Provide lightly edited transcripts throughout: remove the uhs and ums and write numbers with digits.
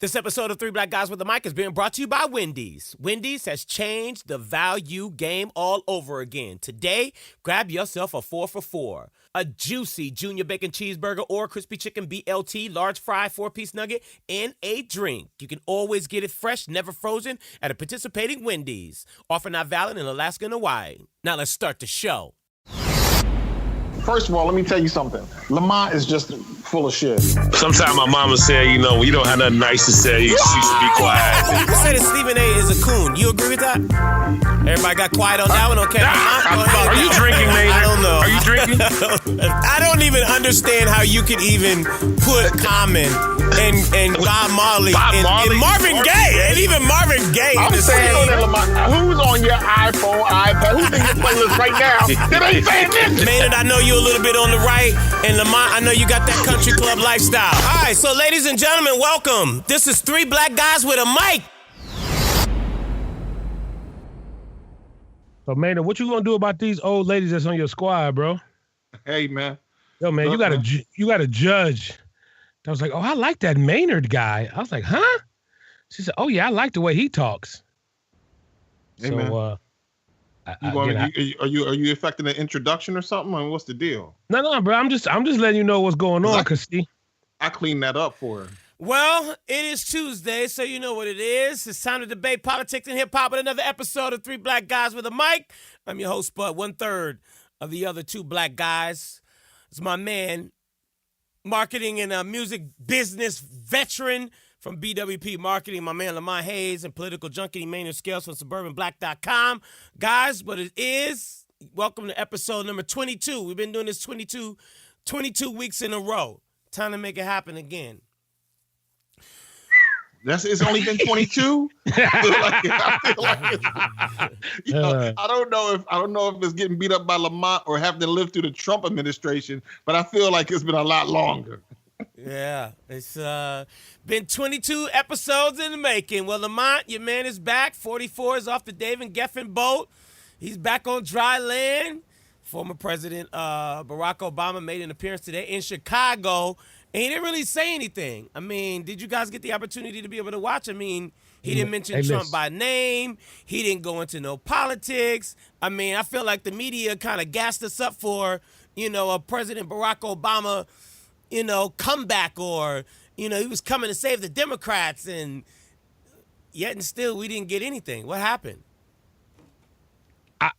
This episode of Three Black Guys with a Mic is being brought to you by Wendy's. Wendy's has changed the value game all over again. Today, grab yourself a 4 for $4. A juicy junior bacon cheeseburger or crispy chicken BLT, large fry, 4-piece nugget, and a drink. You can always get it fresh, never frozen, at a participating Wendy's. Offer not valid in Alaska and Hawaii. Now let's start the show. First of all, let me tell you something. Lamont is just full of shit. Sometimes my mama said, when you don't have nothing nice to say, you should be quiet. You said that Stephen A. is a coon. You agree with that? Everybody got quiet on that one? Okay. Are you drinking, man? I don't know. Are you drinking? I don't even understand how you could even put Common and Bob Marley and Marvin Gaye. And even Marvin Gaye I'm in the saying same. Lamont, who's on your iPhone, iPad? Who's in your playlist right now that ain't saying this? Maynard, I know you a little bit on the right. And Lamont, I know you got that country club lifestyle. All right, so ladies and gentlemen, welcome. This is Three Black Guys with a Mic. So, Maynard, what you gonna do about these old ladies that's on your squad, bro? Hey, man. Yo, man, you got a judge. I was like, oh, I like that Maynard guy. I was like, huh? She said, oh yeah, I like the way he talks. Hey, so, man. Are you affecting an introduction or something? I mean, what's the deal? No, bro. I'm just letting you know what's going on. Cause see, I cleaned that up for her. Well, it is Tuesday, so you know what it is. It's time to debate politics and hip-hop with another episode of Three Black Guys with a Mic. I'm your host, Bud, 1/3 of the other two black guys. It's my man, marketing and music business veteran from BWP Marketing, my man Lamont Hayes, and political junkie Maynard Scales from SuburbanBlack.com. Guys, what it is, welcome to episode number 22. We've been doing this 22 weeks in a row. Time to make it happen again. It's only been 22. I don't know if it's getting beat up by Lamont or having to live through the Trump administration, but I feel like it's been a lot longer. Yeah, it's been 22 episodes in the making. Well, Lamont, your man is back. 44 is off the Dave and Geffen boat. He's back on dry land. Former President Barack Obama made an appearance today in Chicago. And he didn't really say anything. I mean, did you guys get the opportunity to be able to watch? I mean, he didn't mention Trump by name. He didn't go into no politics. I mean, I feel like the media kind of gassed us up for, a President Barack Obama, comeback or, he was coming to save the Democrats. And yet and still, we didn't get anything. What happened?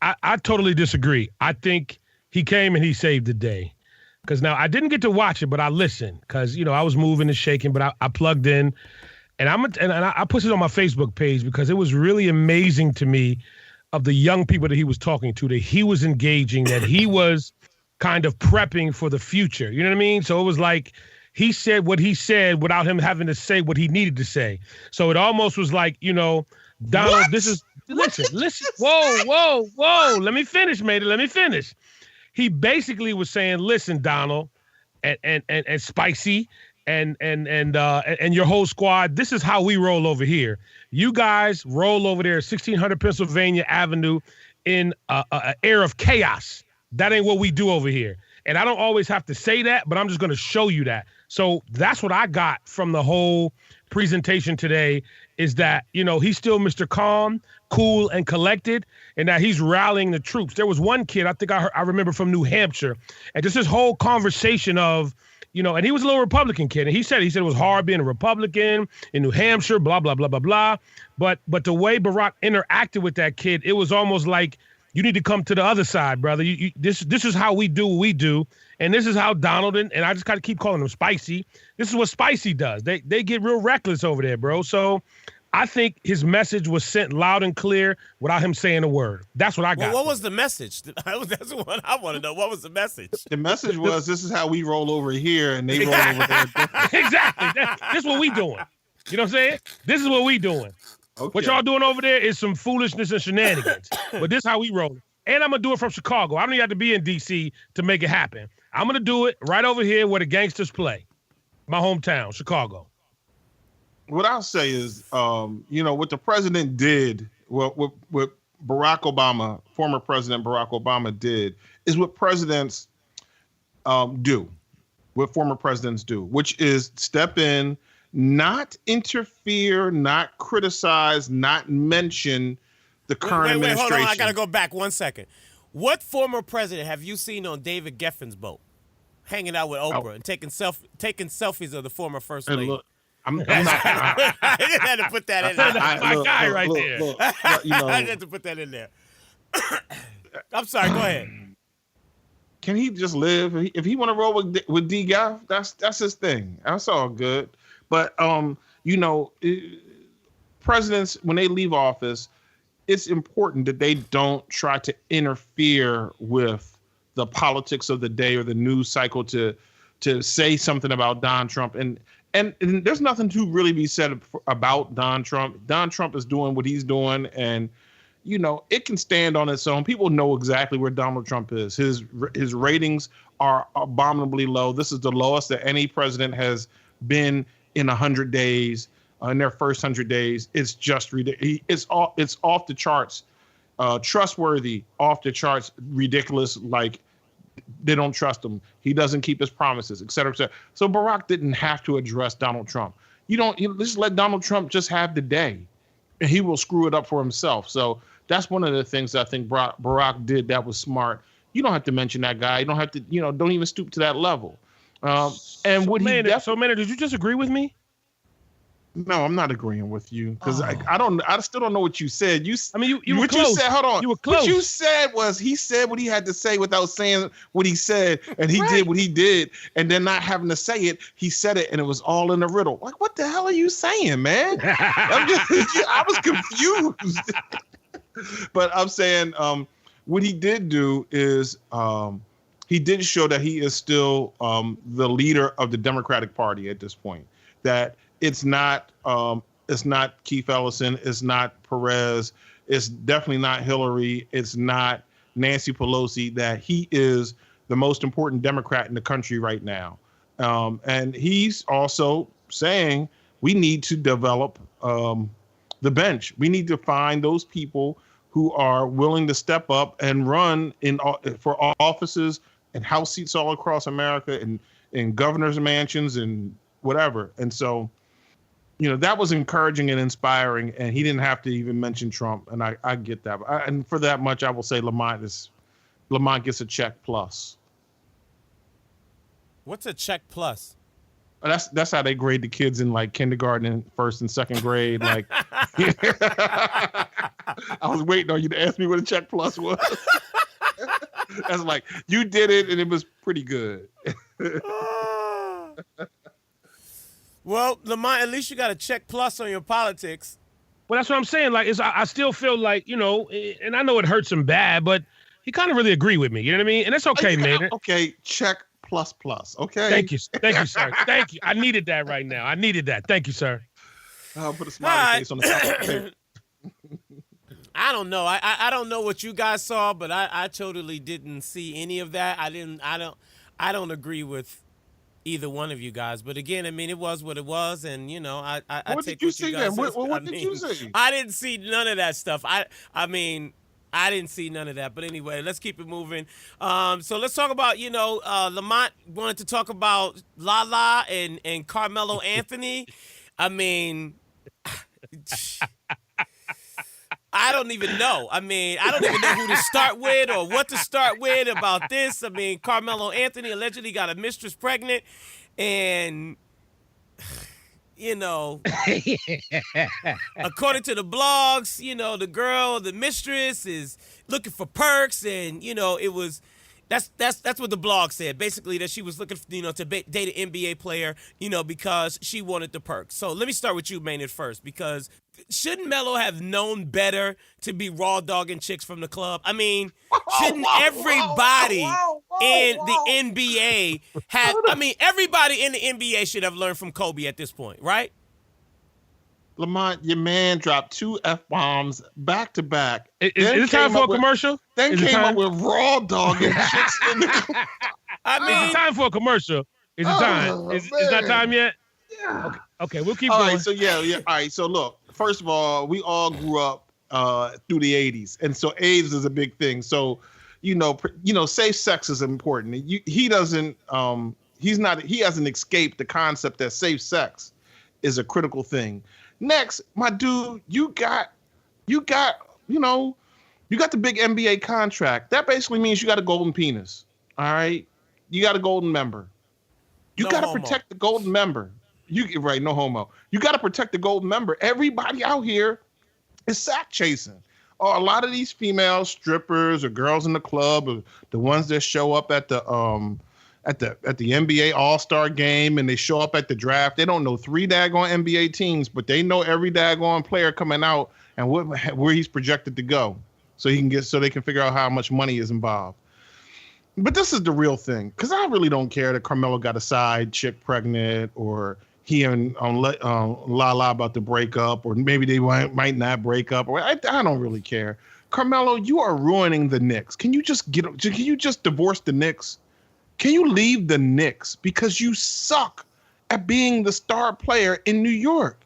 I totally disagree. I think he came and he saved the day. Because now I didn't get to watch it, but I listened because, I was moving and shaking, but I plugged in and I put it on my Facebook page because it was really amazing to me of the young people that he was talking to, that he was engaging, that he was kind of prepping for the future. You know what I mean? So it was like he said what he said without him having to say what he needed to say. So it almost was like, Donald, what? Listen. Whoa. Let me finish, matey. Let me finish. He basically was saying, "Listen, Donald, and Spicy, and your whole squad. This is how we roll over here. You guys roll over there, 1600 Pennsylvania Avenue, in an air of chaos. That ain't what we do over here. And I don't always have to say that, but I'm just going to show you that. So that's what I got from the whole presentation today. Is that he's still Mr. Calm, cool, and collected, and that he's rallying the troops. There was one kid I think I remember from New Hampshire, and just this whole conversation of, and he was a little Republican kid, and he said it was hard being a Republican in New Hampshire, blah blah blah blah blah. But the way Barack interacted with that kid, it was almost like, you need to come to the other side, brother. This is how we do what we do, and this is how Donald and I just got to keep calling him Spicy. This is what Spicy does. They get real reckless over there, bro. So I think his message was sent loud and clear without him saying a word. That's what I got. Well, what was the message? That's what I want to know. What was the message? The message was, this is how we roll over here, and they roll over there. Exactly. This is what we doing. You know what I'm saying? This is what we doing. Okay. What y'all doing over there is some foolishness and shenanigans. But this is how we roll. And I'm going to do it from Chicago. I don't even have to be in D.C. to make it happen. I'm going to do it right over here where the gangsters play. My hometown, Chicago. What I'll say is, what the president did, what Barack Obama, former President Barack Obama did, is what presidents do, what former presidents do, which is step in, not interfere, not criticize, not mention the current administration. Hold on. I got to go back 1 second. What former president have you seen on David Geffen's boat, hanging out with Oprah and taking selfies of the former first lady? Look, I'm not. I had to put that in there. That's my guy right there. Look, I had to put that in there. I'm sorry. Go ahead. Can he just live? If he want to roll with D. Gaff, that's his thing. That's all good. But presidents, when they leave office, it's important that they don't try to interfere with the politics of the day or the news cycle to say something about Donald Trump. And there's nothing to really be said about Donald Trump. Donald Trump is doing what he's doing, and it can stand on its own. People know exactly where Donald Trump is. His ratings are abominably low. This is the lowest that any president has been in 100 days. In their first 100 days, it's just ridiculous. It's off the charts, trustworthy, off the charts, ridiculous. Like they don't trust him. He doesn't keep his promises, et cetera, et cetera. So Barack didn't have to address Donald Trump. Just let Donald Trump just have the day, and he will screw it up for himself. So that's one of the things I think Barack did that was smart. You don't have to mention that guy. You don't have to, don't even stoop to that level. And what he did you just agree with me? No, I'm not agreeing with you because I still don't know what you said. You were close. You said, hold on. You were close. What you said was he said what he had to say without saying what he said, and he did what he did, and then not having to say it, he said it, and it was all in a riddle. Like, what the hell are you saying, man? I was confused. But I'm saying what he did do is he did show that he is still the leader of the Democratic Party at this point. That it's not Keith Ellison, it's not Perez, it's definitely not Hillary, it's not Nancy Pelosi. That he is the most important Democrat in the country right now, and he's also saying we need to develop the bench. We need to find those people who are willing to step up and run for offices and House seats all across America and in governors' mansions and whatever. And so, that was encouraging and inspiring, and he didn't have to even mention Trump. And I get that. And for that much, I will say Lamont gets a check plus. What's a check plus? That's how they grade the kids in like kindergarten and first and second grade. Like, I was waiting on you to ask me what a check plus was. That's like, you did it and it was pretty good. Well, Lamont, at least you got a check plus on your politics. Well, that's what I'm saying. Like, I still feel like, and I know it hurts him bad, but he kind of really agree with me. You know what I mean? And it's okay, man. Okay, check plus. Okay. Thank you, sir. Thank you. I needed that right now. I needed that. Thank you, sir. I'll put a smiley face on the top of the paper. I don't know. I don't know what you guys saw, but I totally didn't see any of that. I don't agree with either one of you guys. But again, I mean, it was what it was, and I what take did you what see you guys then? said. What did you see? I didn't see none of that stuff. I mean, I didn't see none of that. But anyway, let's keep it moving. So let's talk about, Lamont wanted to talk about Lala and Carmello Anthony. I mean, I don't even know. I mean, I don't even know who to start with or what to start with about this. I mean, Carmello Anthony allegedly got a mistress pregnant, and according to the blogs, the girl, the mistress, is looking for perks, and it was. That's what the blog said. Basically, that she was looking, to date an NBA player, because she wanted the perks. So let me start with you, Maynard, first, because shouldn't Melo have known better to be raw dogging chicks from the club? I mean, shouldn't everybody in the NBA have? I mean, everybody in the NBA should have learned from Kobe at this point, right? Lamont, your man dropped 2 F-bombs back to back. Is it time for a commercial? Then came up with raw dogging chicks in the club. I mean, is it time for a commercial? Is it time? It's not time yet? Yeah. Okay, we'll keep going. All right, so yeah. All right, so look, first of all, we all grew up through the 80s, and so AIDS is a big thing. So, safe sex is important. He hasn't escaped the concept that safe sex is a critical thing. Next, my dude, you got the big NBA contract. That basically means you got a golden penis. All right, you got a golden member. You got to protect the golden member. No homo. You got to protect the golden member. Everybody out here is sack chasing. A lot of these female strippers or girls in the club, or the ones that show up at the NBA All-Star game and they show up at the draft. They don't know 3 daggone NBA teams, but they know every daggone player coming out and where he's projected to go, so they can figure out how much money is involved. But this is the real thing, because I really don't care that Carmello got a side chick pregnant, or he and Lala about to break up, or maybe they might not break up. Or I don't really care. Carmello, you are ruining the Knicks. Can you just divorce the Knicks? Can you leave the Knicks, because you suck at being the star player in New York?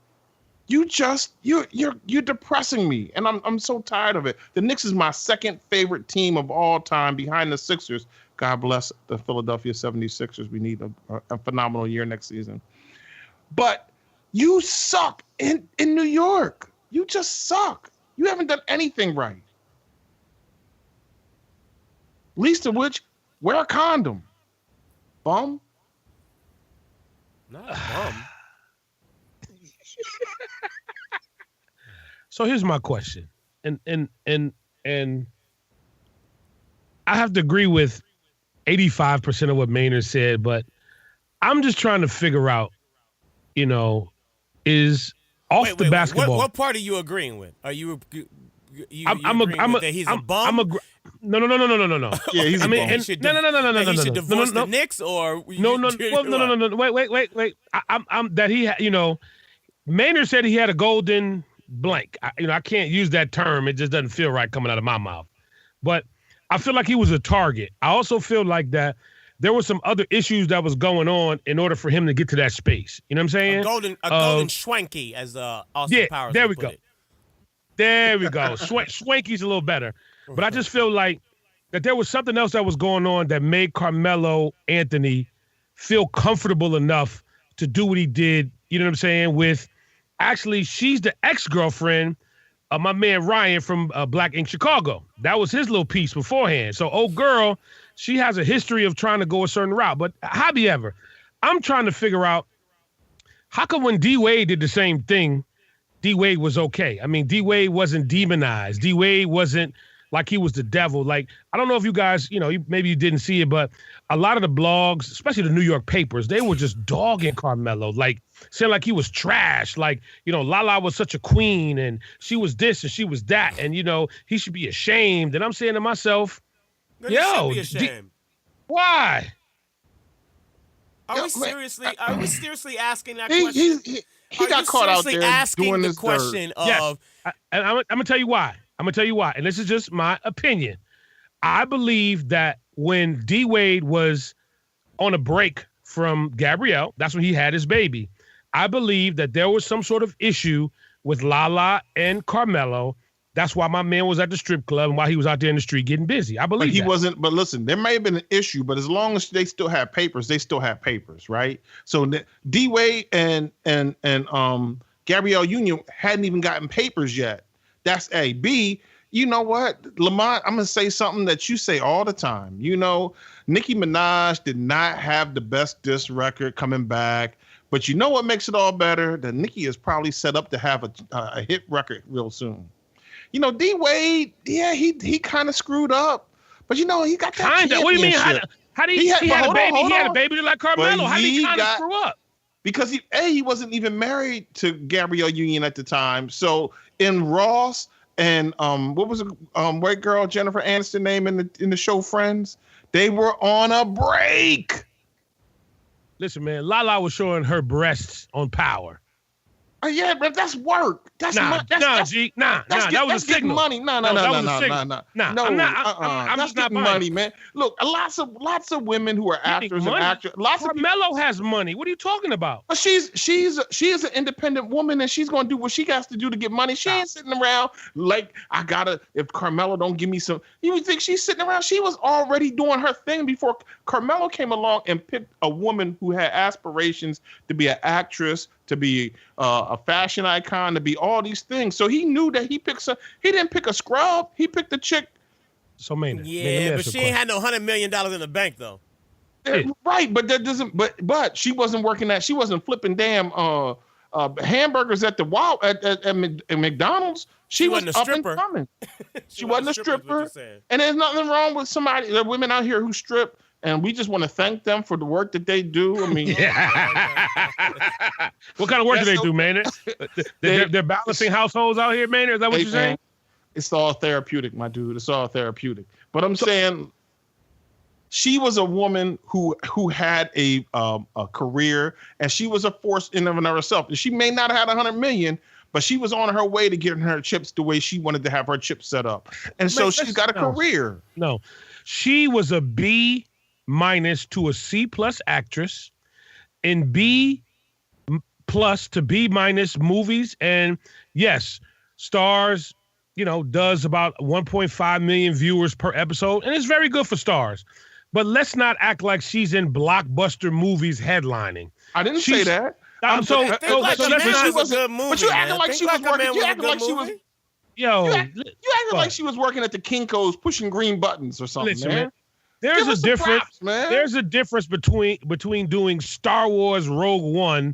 You're depressing me, and I'm so tired of it. The Knicks is my second favorite team of all time, behind the Sixers. God bless the Philadelphia 76ers. We need a phenomenal year next season. But you suck in New York. You just suck. You haven't done anything right. Least of which, wear a condom. Bum. Not a bum. So here's my question, and I have to agree with 85% of what Maynard said, but I'm just trying to figure out, is off the basketball. What part are you agreeing with? Are you? I'm agreeing with that he's a bum? No. Yeah, he's a bum. He should divorce the Knicks, or no. Wait. I'm that he, Maynard said he had a golden blank. I can't use that term. It just doesn't feel right coming out of my mouth. But I feel like he was a target. I also feel like that there were some other issues that was going on in order for him to get to that space. You know what I'm saying? A golden schwanky, as Austin Powers there would we go. put it. There we go. Swanky's a little better. But I just feel like that there was something else that was going on that made Carmello Anthony feel comfortable enough to do what he did, you know what I'm saying, with actually she's the ex-girlfriend of my man Ryan from Black Ink Chicago. That was his little piece beforehand. So old girl, she has a history of trying to go a certain route. But however, I'm trying to figure out, how come when D-Wade did the same thing, D-Wade was okay? I mean, D-Wade wasn't demonized. D-Wade wasn't like he was the devil. Like, I don't know if you guys, maybe you didn't see it, but a lot of the blogs, especially the New York papers, they were just dogging Carmello, like saying like he was trash. Like, Lala was such a queen and she was this and she was that. And, he should be ashamed. And I'm saying to myself, yo, be ashamed. Why? Are we seriously asking that question? He got caught out there doing this question of. Yes. And I'm going to tell you why. And this is just my opinion. I believe that when D-Wade was on a break from Gabrielle, that's when he had his baby. I believe that there was some sort of issue with Lala and Carmello. That's why my man was at the strip club and why he was out there in the street getting busy. I believe he wasn't. But listen, there may have been an issue, but as long as they still have papers, right? So D-Wade and Gabrielle Union hadn't even gotten papers yet. That's A. B, you know what, Lamont, I'm going to say something that you say all the time. Nicki Minaj did not have the best diss record coming back. But you know what makes it all better? That Nicki is probably set up to have a hit record real soon. D-Wade, yeah, he kind of screwed up. But, he got that kind of. What do you mean? How did he had a baby? He had a baby like Carmello. How did he kind of screw up? Because he wasn't even married to Gabrielle Union at the time. So in Ross and what was the white girl Jennifer Aniston name in the show Friends? They were on a break. Listen, man, Lala was showing her breasts on Power. Yeah, but that's work. That was a signal. Money. No. I'm just not money, man. Look, lots of women who are actors and actors. Carmello has money. What are you talking about? She is an independent woman, and she's gonna do what she has to do to get money. She ain't sitting around like if Carmello don't give me some. You think she's sitting around? She was already doing her thing before Carmello came along and picked a woman who had aspirations to be an actress, to be a fashion icon, to be all these things. So he knew that he didn't pick a scrub. He picked a chick. So man, yeah, but she ain't had no $100 million in the bank though. Right, but that doesn't. But she wasn't working at. She wasn't flipping damn hamburgers at the at McDonald's. She was wasn't a up and stripper. coming. She wasn't a stripper. saying. And there's nothing wrong with somebody. There are women out here who strip, and we just want to thank them for the work that they do. I mean, what kind of work do they do, man? They're balancing households out here, man. Is that what you're saying? It's all therapeutic, my dude. It's all therapeutic. But I'm saying she was a woman who had a career, and she was a force in and of herself. And she may not have had $100 million, but she was on her way to getting her chips the way she wanted to have her chips set up. And so she's got a career. No, she was a B- to a C+ actress, in B+ to B- movies, and yes, stars. Does about 1.5 million viewers per episode, and it's very good for stars. But let's not act like she's in blockbuster movies headlining. I didn't say that. She was a good movie. But you acting like she was working. You acting like she was. Yo, you acting like she was working at the Kinko's pushing green buttons or something, listen, man. There's a difference. Props, man. There's a difference between doing Star Wars Rogue One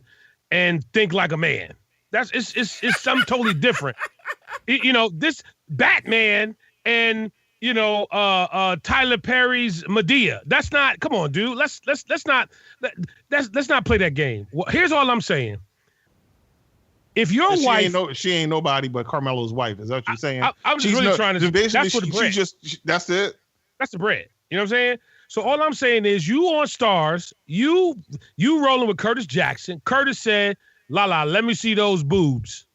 and Think Like a Man. It's something totally different. This Batman and Tyler Perry's Medea. That's not. Come on, dude. Let's not play that game. Well, here's all I'm saying. If your wife, she ain't nobody but Carmelo's wife. Is that what you're saying? I'm just really trying to. That's what the bread. That's it. That's the bread. You know what I'm saying? So all I'm saying is, you on Stars, you rolling with Curtis Jackson. Curtis said, "La, let me see those boobs."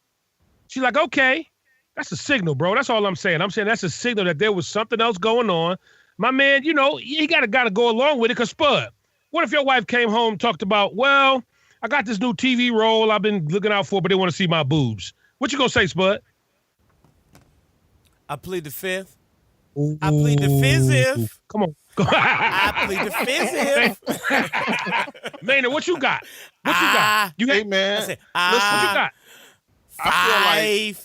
She's like, "Okay." That's a signal, bro. That's all I'm saying. I'm saying that's a signal that there was something else going on. My man, he gotta go along with it. Cause Spud, what if your wife came home, talked about, well, I got this new TV role I've been looking out for, but they want to see my boobs. What you gonna say, Spud? I plead the fifth. I plead the fifth. Come on. I plead the fifth. Maynard, what you got? Hey, man. Listen, what you got? I feel like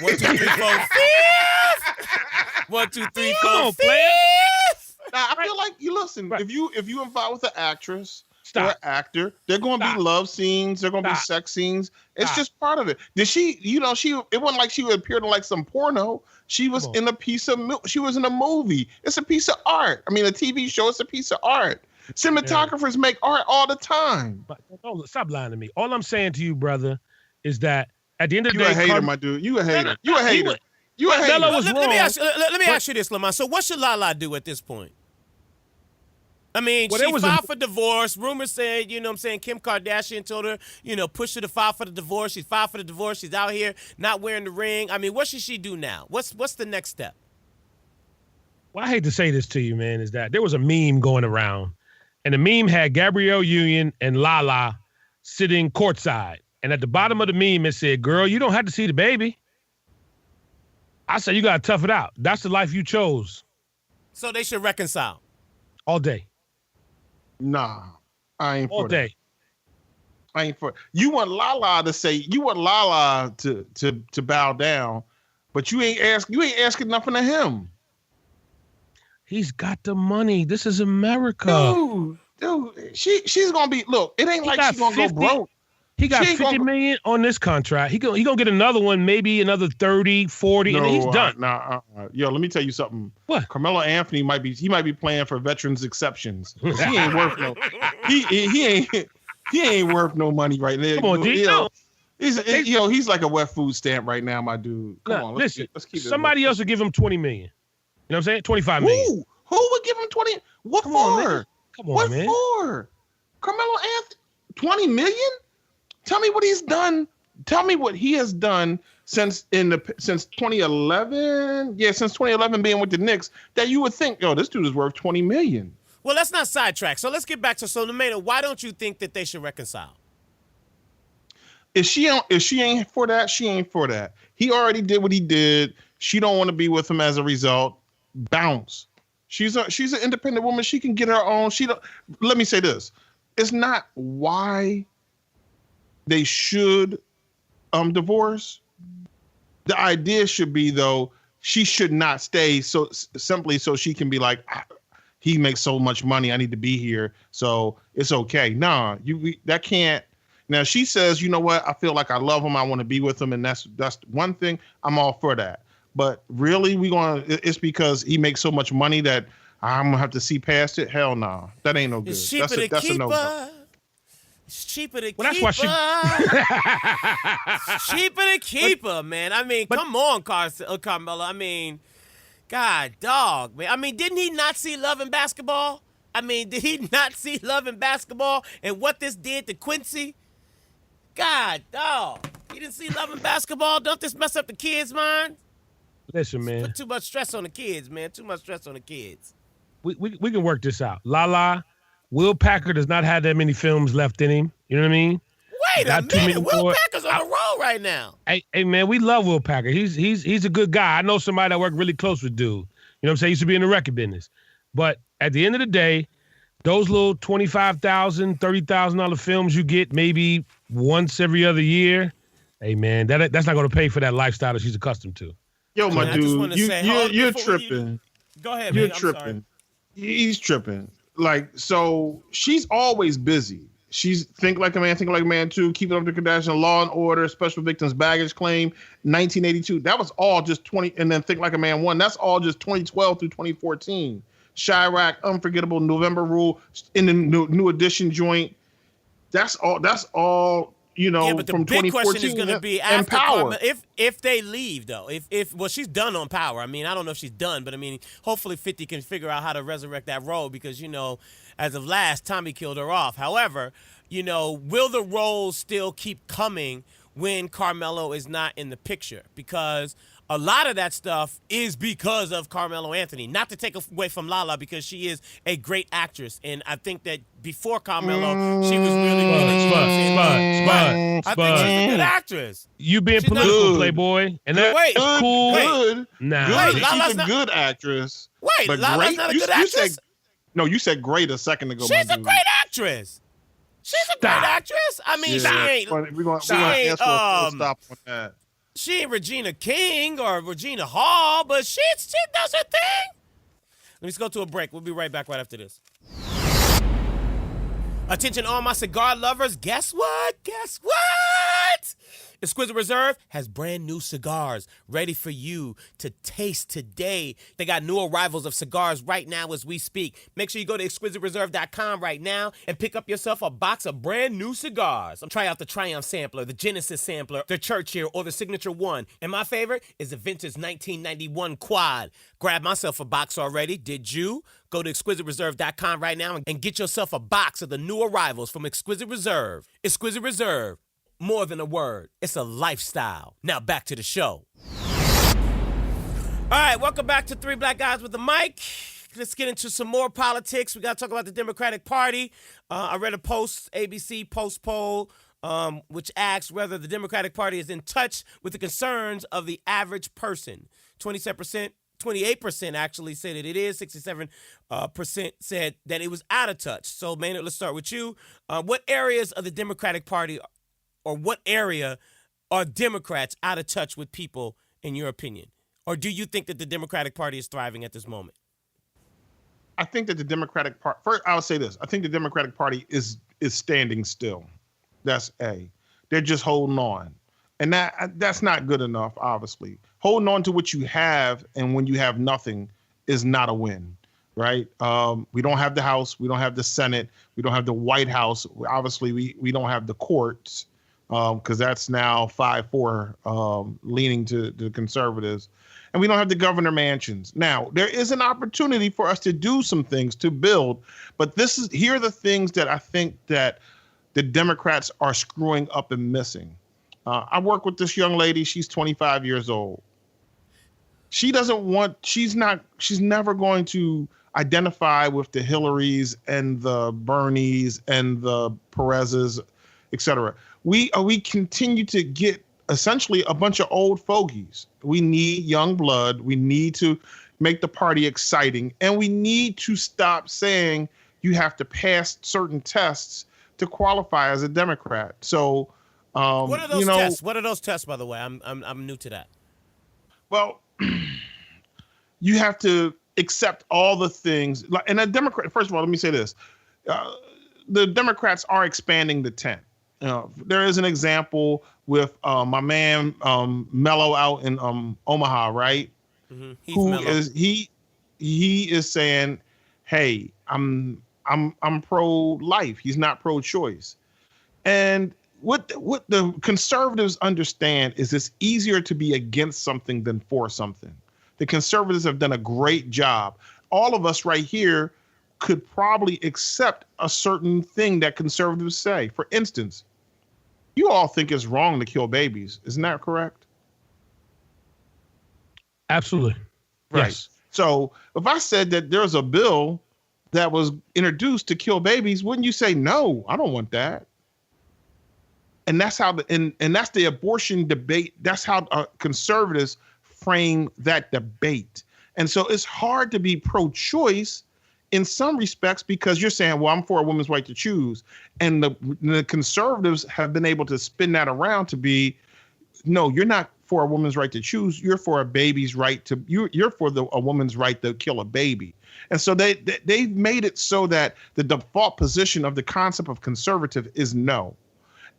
1, 2, 3, 4, 5th. 1, 2, 3, 4, 5th. Now, I feel like you listen. Right. If you involve with an actress or an actor, they're going to be love scenes. They're going to be sex scenes. It's just part of it. Did she? It wasn't like she appeared in like some porno. She was in a piece of. She was in a movie. It's a piece of art. I mean, a TV show. It's a piece of art. Cinematographers make art all the time. But don't stop lying to me. All I'm saying to you, brother, is that at the end of the day, you a hater, my dude. You a hater. You a hater. You a hater. Let me ask you this, Lamar. So what should Lala do at this point? I mean, she filed for divorce. Rumors said, Kim Kardashian told her, push her to file for the divorce. She filed for the divorce. She's out here not wearing the ring. I mean, what should she do now? What's the next step? Well, I hate to say this to you, man, is that there was a meme going around, and the meme had Gabrielle Union and Lala sitting courtside. And at the bottom of the meme, it said, "Girl, you don't have to see the baby." I said, you got to tough it out. That's the life you chose. So they should reconcile. All day. Nah, I ain't for all day. That. I ain't for it. You want Lala to bow down, but you ain't asking nothing of him. He's got the money. This is America. Dude, she's gonna be. Look, it ain't like she's gonna go broke. He got $50 million on this contract. He gonna get another one, maybe another 30, 40, and he's done. Yo, let me tell you something. What? Carmello Anthony might be playing for veterans exceptions. He ain't worth no. He ain't worth no money right there. Come on, D. He's like a wet food stamp right now, my dude. Come on, let's keep somebody else would give him $20 million. You know what I'm saying? $25 million. Who would give him 20? What Come for? On, Come on, what man. For? Carmello Anthony, 20 million? Tell me what he's done. Tell me what he has done since 2011. Yeah, since 2011 being with the Knicks, that you would think, this dude is worth 20 million. Well, let's not sidetrack. So let's get back to Maynard. Why don't you think that they should reconcile? If she ain't for that, she ain't for that. He already did what he did. She don't want to be with him as a result. Bounce. She's an independent woman. She can get her own. Let me say this. It's not why they should divorce. The idea should be, though, she should not stay so simply so she can be like, he makes so much money, I need to be here, so it's okay. Nah, that can't. Now she says, you know what, I feel like I love him, I want to be with him, and that's one thing. I'm all for that. But really, it's because he makes so much money that I'm gonna have to see past it? Hell no. Nah. That ain't no good. It's cheaper to keep her. It's cheaper to keep her. That's why It's cheaper to keep her, man. I mean, come on, Carmello. I mean, God, dog, man. I mean, didn't he not see love in basketball? I mean, did he not see love in basketball and what this did to Quincy? God, dog. He didn't see love in basketball? Don't this mess up the kids' minds? Listen, man. Put too much stress on the kids, man. Too much stress on the kids. We can work this out. Will Packer does not have that many films left in him. You know what I mean? Wait a minute. Will Packer's on a roll right now. Hey, man, we love Will Packer. He's a good guy. I know somebody that worked really close with dude. You know what I'm saying? He used to be in the record business. But at the end of the day, those little $25,000, $30,000 films you get maybe once every other year, hey, man, that's not going to pay for that lifestyle that she's accustomed to. Yo, my dude, you're tripping. Go ahead, you're man. tripping. He's tripping. Like, so she's always busy. She's Think Like a Man, Think Like a Man 2, Keeping Up with the Kardashians, Law and Order, Special Victims Baggage Claim, 1982. That was all just 20, and then Think Like a Man 1. That's all just 2012 through 2014. Chirac, Unforgettable, November Rule, in the new edition joint. That's all. You know, yeah, but the from big 2014 question is going to be after Power. if they leave, though. If she's done on Power. I mean, I don't know if she's done, but I mean, hopefully 50 can figure out how to resurrect that role because, you know, as of last, Tommy killed her off. However, you know, will the roles still keep coming when Carmello is not in the picture? Because a lot of that stuff is because of Carmello Anthony. Not to take away from Lala because she is a great actress. And I think that before Carmello, she was really I think she's a good actress. You being political, Playboy. And that's cool. Good. Nah. Good. She's a good actress. Wait, but Lala's great? not a good actress? You said great a second ago. She's a great actress. She's a great actress. I mean, she ain't. We're going to ask for a full stop on that. She ain't Regina King or Regina Hall, but she does her thing. Let's go to a break. We'll be right back right after this. Attention all my cigar lovers. Guess what? Exquisite Reserve has brand new cigars ready for you to taste today. They got new arrivals of cigars right now as we speak. Make sure you go to exquisitereserve.com right now and pick up yourself a box of brand new cigars. Try out the Triumph Sampler, the Genesis Sampler, the Churchill, or the Signature One. And my favorite is the Vintage 1991 Quad. Grab myself a box already. Did you? Go to exquisitereserve.com right now and get yourself a box of the new arrivals from Exquisite Reserve. Exquisite Reserve. More than a word. It's a lifestyle. Now back to the show. All right, welcome back to Three Black Guys with the Mic. Let's get into some more politics. We got to talk about the Democratic Party. I read a ABC Post poll, which asks whether the Democratic Party is in touch with the concerns of the average person. 28% actually said that it is. 67% said that it was out of touch. So, Maynard, let's start with you. What areas of the Democratic Party or what area are Democrats out of touch with people, in your opinion? Or do you think that the Democratic Party is thriving at this moment? I think that the Democratic Party, first, I would say this. I think the Democratic Party is standing still. That's A. They're just holding on. And that's not good enough, obviously. Holding on to what you have and when you have nothing is not a win, right? We don't have the House. We don't have the Senate. We don't have the White House. Obviously, we don't have the courts. Because that's now 5-4 leaning to the conservatives. And we don't have the governor mansions. Now, there is an opportunity for us to do some things to build, but here are the things that I think that the Democrats are screwing up and missing. I work with this young lady. She's 25 years old. She's never going to identify with the Hillarys and the Bernies and the Perez's, et cetera. We continue to get essentially a bunch of old fogies. We need young blood. We need to make the party exciting. And we need to stop saying you have to pass certain tests to qualify as a Democrat. So What are those tests? What are those tests, by the way? I'm new to that. Well, you have to accept all the things. And a Democrat, first of all, let me say this. The Democrats are expanding the tent. There is an example with my man Mello out in Omaha, right? Mm-hmm. He is saying, "Hey, I'm pro-life." He's not pro-choice. And what the conservatives understand is it's easier to be against something than for something. The conservatives have done a great job. All of us right here could probably accept a certain thing that conservatives say. For instance, you all think it's wrong to kill babies. Isn't that correct? Absolutely. Right. Yes. So if I said that there's a bill that was introduced to kill babies, wouldn't you say, no, I don't want that? And that's how and that's the abortion debate. That's how conservatives frame that debate. And so it's hard to be pro-choice in some respects because you're saying, well, I'm for a woman's right to choose. And the conservatives have been able to spin that around to be, no, you're not for a woman's right to choose. You're for a baby's right to, you're for a woman's right to kill a baby. And so they've made it so that the default position of the concept of conservative is no.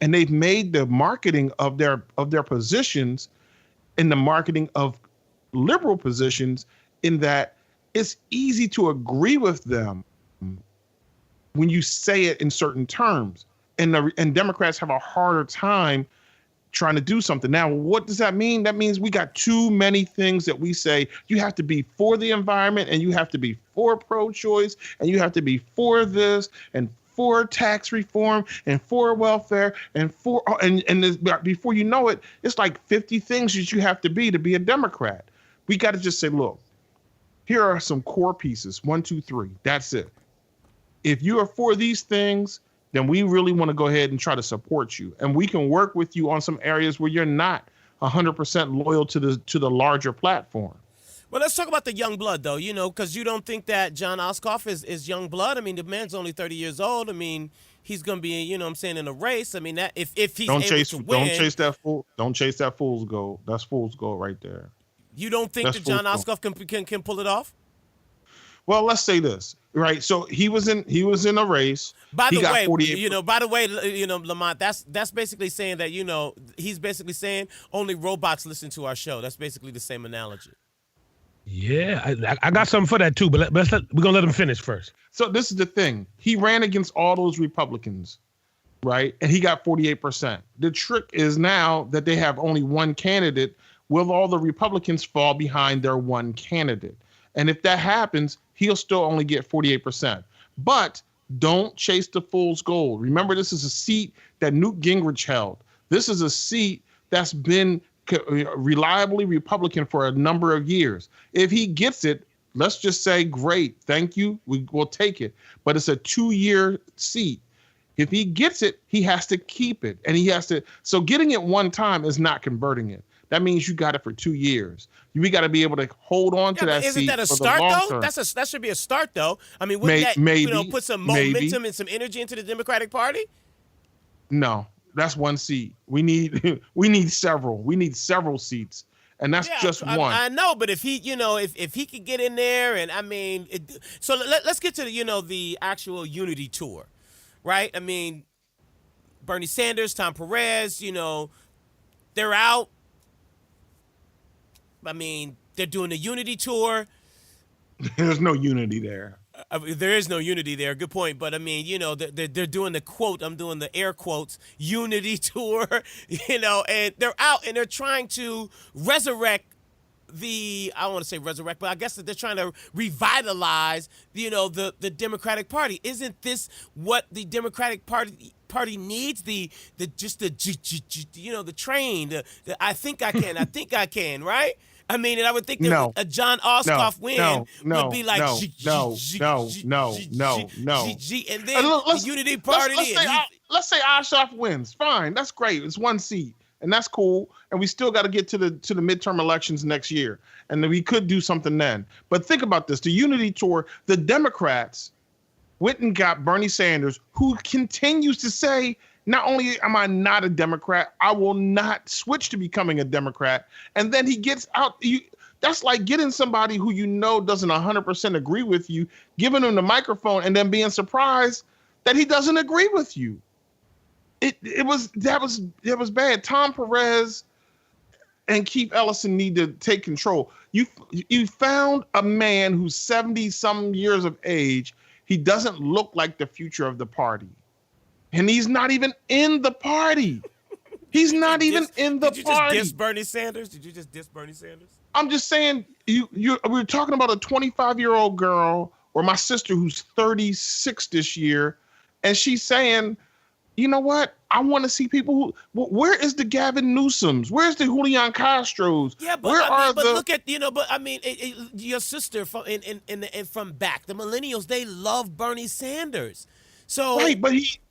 And they've made the marketing of their positions in the marketing of liberal positions in that it's easy to agree with them when you say it in certain terms. And Democrats have a harder time trying to do something. Now, what does that mean? That means we got too many things that we say. You have to be for the environment, and you have to be for pro-choice, and you have to be for this, and for tax reform, and for welfare, and for before you know it, it's like 50 things that you have to be a Democrat. We got to just say, look, here are some core pieces. 1, 2, 3. That's it. If you are for these things, then we really want to go ahead and try to support you. And we can work with you on some areas where you're not 100% loyal to the larger platform. Well, let's talk about the young blood, though, because you don't think that John Ossoff is young blood. I mean, the man's only 30 years old. I mean, he's going to be, in a race. I mean, that if he's able to win. Don't chase that fool's goal. That's fool's goal right there. You don't think that John Ossoff can pull it off? Well, let's say this, right? So he was in a race. By the way, Lamont, that's basically saying that, he's basically saying only robots listen to our show. That's basically the same analogy. Yeah, I got something for that too, but we're gonna let him finish first. So this is the thing: he ran against all those Republicans, right? And he got 48%. The trick is now that they have only one candidate. Will all the Republicans fall behind their one candidate? And if that happens, he'll still only get 48%. But don't chase the fool's gold. Remember, this is a seat that Newt Gingrich held. This is a seat that's been reliably Republican for a number of years. If he gets it, let's just say, great, thank you, we'll take it. But it's a 2-year seat. If he gets it, he has to keep it. And he has to, so getting it one time is not converting it. That means you got it for 2 years. We got to be able to hold on to that seat. Isn't that a start, though? That should be a start, though. I mean, wouldn't that put some momentum and some energy into the Democratic Party? No, that's one seat. We need several. We need several seats, and that's just one. I know, but if he, if he could get in there, and I mean, so let's get to the actual unity tour, right? I mean, Bernie Sanders, Tom Perez, they're out. I mean, they're doing a unity tour. There's no unity there. There is no unity there. Good point. But I mean, they're doing the quote. I'm doing the air quotes. Unity tour. And they're out and they're trying to resurrect I don't want to say resurrect, but I guess that they're trying to revitalize, the Democratic Party. Isn't this what the Democratic Party needs? The train. I think I can, right? I mean, and I would think that a John Ossoff win would be like no. And then the Unity Party. Let's say Ossoff wins. Fine, that's great. It's one seat, and that's cool. And we still got to get to the midterm elections next year, and then we could do something then. But think about this: the Unity Tour. The Democrats went and got Bernie Sanders, who continues to say not only am I not a Democrat, I will not switch to becoming a Democrat. And then he gets out. That's like getting somebody who you know doesn't 100% agree with you, giving him the microphone, and then being surprised that he doesn't agree with you. That was bad. Tom Perez and Keith Ellison need to take control. You found a man who's 70-some years of age. He doesn't look like the future of the party. And he's not even in the party. He's not even in the party. Did you just diss Bernie Sanders? Did you just diss Bernie Sanders? I'm just saying, we're talking about a 25-year-old girl, or my sister who's 36 this year, and she's saying, you know what? I want to see people where is the Gavin Newsoms? Where's the Julian Castros? Yeah, but look at, your sister from back, the millennials, they love Bernie Sanders. So right,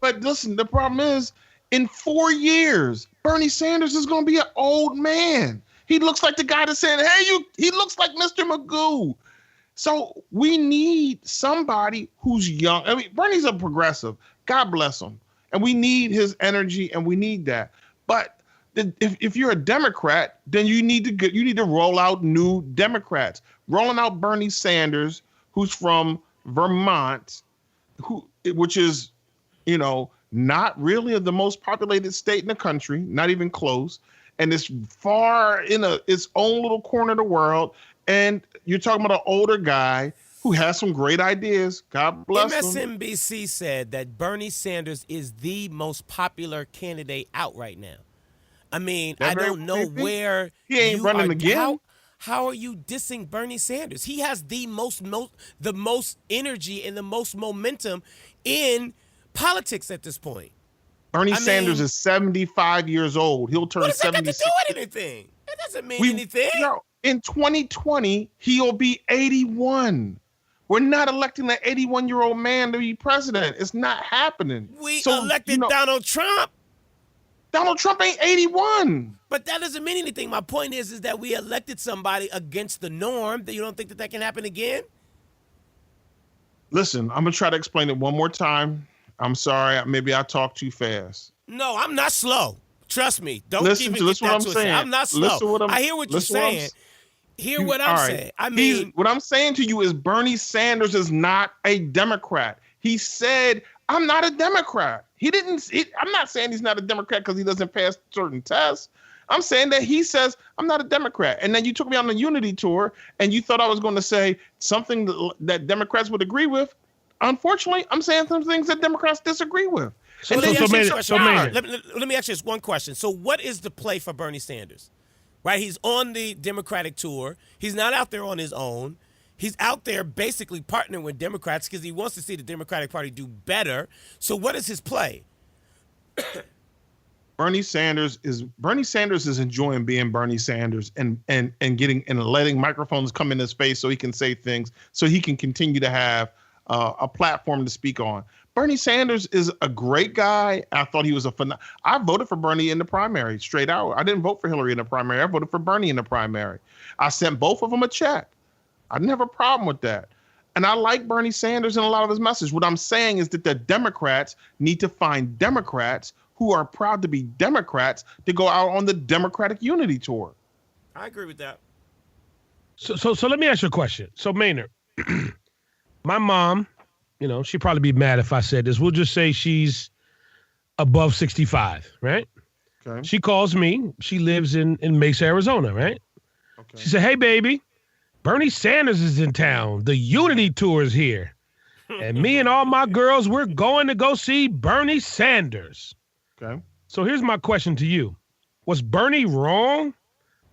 but listen, the problem is in 4 years, Bernie Sanders is going to be an old man. He looks like the guy that said, he looks like Mr. Magoo. So we need somebody who's young. I mean, Bernie's a progressive. God bless him. And we need his energy, and we need that. But if you're a Democrat, then you need to roll out new Democrats. Rolling out Bernie Sanders, who's from Vermont, which is, not really the most populated state in the country, not even close, and it's far in its own little corner of the world. And you're talking about an older guy who has some great ideas. God bless him. MSNBC said that Bernie Sanders is the most popular candidate out right now. I mean, I don't know where he ain't running again. How are you dissing Bernie Sanders? He has the most energy and the most momentum in politics at this point. Bernie Sanders is 75 years old. He'll turn 76. What does that got to do with anything? That doesn't mean anything. In 2020, he'll be 81. We're not electing an 81-year-old man to be president. It's not happening. We elected Donald Trump. Donald Trump ain't 81. But that doesn't mean anything. My point is that we elected somebody against the norm. That you don't think that can happen again? Listen, I'm going to try to explain it one more time. I'm sorry. Maybe I talk too fast. No, I'm not slow. Trust me. Don't listen even to what I'm saying. I'm not slow. I hear what you're saying. Hear what I'm saying. I mean, what I'm saying to you is Bernie Sanders is not a Democrat. He said, I'm not a Democrat. I'm not saying he's not a Democrat because he doesn't pass certain tests. I'm saying that he says, I'm not a Democrat. And then you took me on the Unity tour and you thought I was going to say something that Democrats would agree with. Unfortunately, I'm saying some things that Democrats disagree with. Let me ask you this one question. So what is the play for Bernie Sanders? Right? He's on the Democratic tour. He's not out there on his own. He's out there basically partnering with Democrats because he wants to see the Democratic Party do better. So what is his play? Bernie Sanders is enjoying being Bernie Sanders and getting and letting microphones come in his face so he can say things, so he can continue to have a platform to speak on. Bernie Sanders is a great guy. I thought he was I voted for Bernie in the primary, straight out. I didn't vote for Hillary in the primary. I voted for Bernie in the primary. I sent both of them a check. I didn't have a problem with that. And I like Bernie Sanders and a lot of his message. What I'm saying is that the Democrats need to find Democrats who are proud to be Democrats to go out on the Democratic Unity tour. I agree with that. So let me ask you a question. So Maynard, my mom, she'd probably be mad if I said this. We'll just say she's above 65, right? Okay. She calls me. She lives in Mesa, Arizona, right? Okay. She said, hey, baby, Bernie Sanders is in town. The Unity tour is here. And me and all my girls, we're going to go see Bernie Sanders. Okay. So here's my question to you. Was Bernie wrong?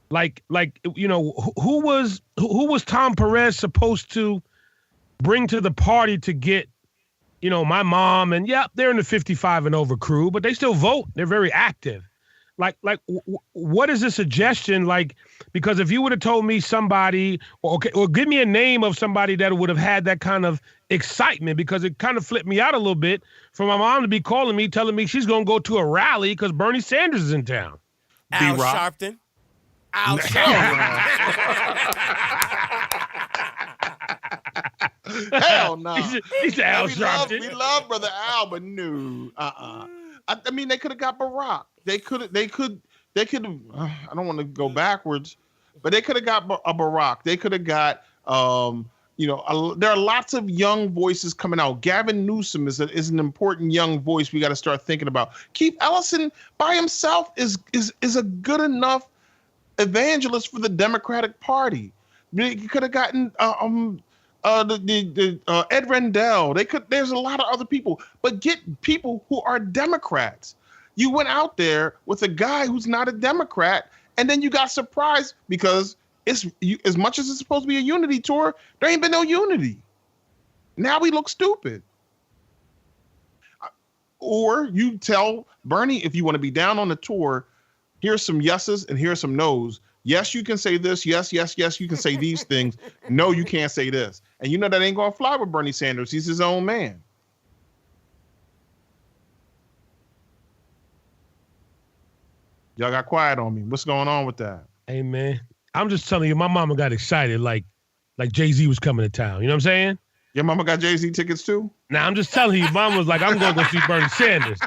Who was Tom Perez supposed to bring to the party to get, my mom and they're in the 55 and over crew, but they still vote. They're very active. What is the suggestion? Because if you would have told me somebody, or give me a name of somebody that would have had that kind of excitement, because it kind of flipped me out a little bit for my mom to be calling me, telling me she's going to go to a rally because Bernie Sanders is in town. Al Sharpton. Al Sharpton. Hell no. He's Al Sharpton. We love Brother Al, but no. I mean, they could have got Barack. They could. I don't want to go backwards, but they could have got a Barack. They could have got. There are lots of young voices coming out. Gavin Newsom is an important young voice we got to start thinking about. Keith Ellison by himself is a good enough evangelist for the Democratic Party. They could have gotten Ed Rendell. There's a lot of other people, but get people who are Democrats. You went out there with a guy who's not a Democrat, and then you got surprised because as much as it's supposed to be a unity tour, there ain't been no unity. Now we look stupid. Or you tell Bernie, if you want to be down on the tour, here's some yeses and here's some nos. Yes, you can say this. Yes, you can say these things. No, you can't say this. And you know that ain't going to fly with Bernie Sanders. He's his own man. Y'all got quiet on me. What's going on with that? Hey, man, I'm just telling you, my mama got excited like Jay-Z was coming to town. You know what I'm saying? Your mama got Jay-Z tickets too? Now, I'm just telling you, mom was like, I'm going to go see Bernie Sanders.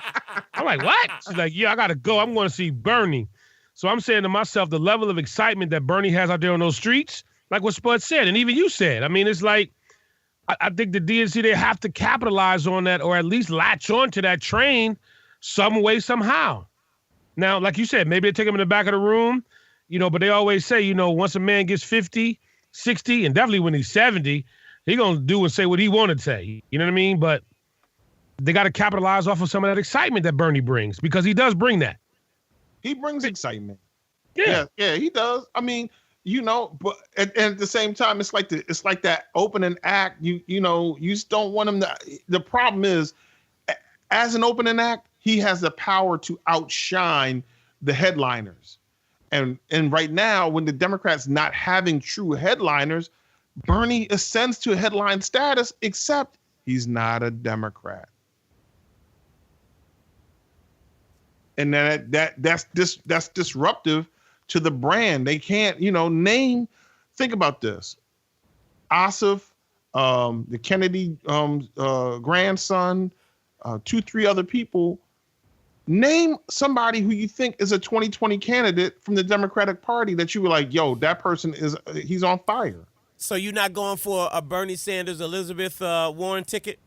I'm like, what? She's like, yeah, I got to go. I'm going to see Bernie. So I'm saying to myself, the level of excitement that Bernie has out there on those streets, like what Spud said, and even you said, I mean, it's like, I think the DNC, they have to capitalize on that or at least latch on to that train some way, somehow. Now, like you said, maybe they take him in the back of the room, but they always say, once a man gets 50, 60, and definitely when he's 70, he going to do and say what he want to say. You know what I mean? But they got to capitalize off of some of that excitement that Bernie brings because he does bring that. He brings excitement. Yeah, he does. I mean, but at the same time, it's like that opening act. You just don't want him to. The problem is, as an opening act, he has the power to outshine the headliners. And right now, when the Democrats not having true headliners, Bernie ascends to headline status, except he's not a Democrat. And then that's disruptive to the brand. They can't, name. Think about this: Ossoff, the Kennedy grandson, 2-3 other people. Name somebody who you think is a 2020 candidate from the Democratic Party that you were like, yo, that person he's on fire. So you're not going for a Bernie Sanders, Elizabeth Warren ticket?